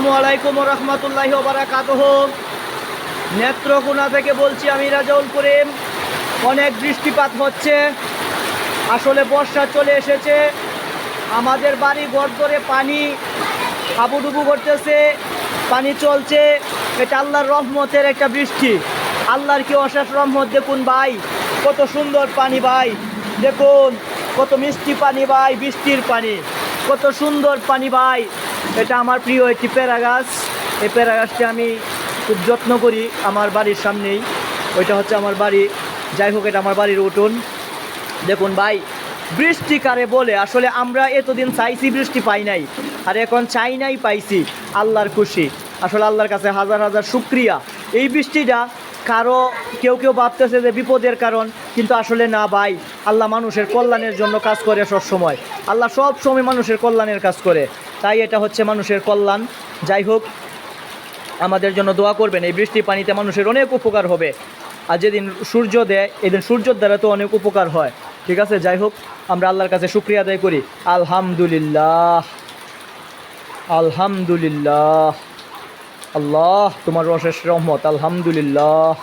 আসসালামু আলাইকুম ওয়া রাহমাতুল্লাহি ওয়া বারাকাতুহু। নেত্রকোনা থেকে বলছি আমি রাজাউল করিম। অনেক বৃষ্টিপাত হচ্ছে, আসলে বর্ষা চলে এসেছে। আমাদের বাড়ি ঘর ধরে পানি হাবুডুবু করতেছে, পানি চলছে। এটা আল্লাহর রহমতের একটা বৃষ্টি। আল্লাহর কি অশেষ রহমত। দেখুন ভাই, কত সুন্দর পানি ভাই, দেখুন কত মিষ্টি পানি ভাই, বৃষ্টির পানি, কত সুন্দর পানি ভাই। এটা আমার প্রিয় একটি পেয়ারা গাছ। এই পেয়ারা গাছটি আমি খুব যত্ন করি আমার বাড়ির সামনেই। ওইটা হচ্ছে আমার বাড়ি। যাই হোক, এটা আমার বাড়ির উঠোন। দেখুন ভাই, বৃষ্টি কারে বলে? আসলে আমরা এতদিন চাইছি, বৃষ্টি পাই নাই, আর এখন চাই নাই, পাইছি। আল্লাহর খুশি। আসলে আল্লাহর কাছে হাজার হাজার শুকরিয়া। এই বৃষ্টিটা কারো কেউ কেউ ভাবতেছে যে বিপদের কারণ, কিন্তু আসলে না ভাই। আল্লাহ মানুষের কল্যাণের জন্য কাজ করে সব সময়। আল্লাহ সব সময় মানুষের কল্যাণের কাজ করে, তাই এটা হচ্ছে মানুষের কল্যাণ। যাই হোক, আমাদের জন্য দোয়া করবেন। এই বৃষ্টির পানিতে মানুষের অনেক উপকার হবে। আর যেদিন সূর্য দেয়, এদিন সূর্যের দ্বারা তো অনেক উপকার হয়। ঠিক আছে, যাই হোক, আমরা আল্লাহর কাছে শুকরিয়া আদায় করি। আলহামদুলিল্লাহ, আলহামদুলিল্লাহ। আল্লাহ তোমার অশেষ রহমত। আলহামদুলিল্লাহ।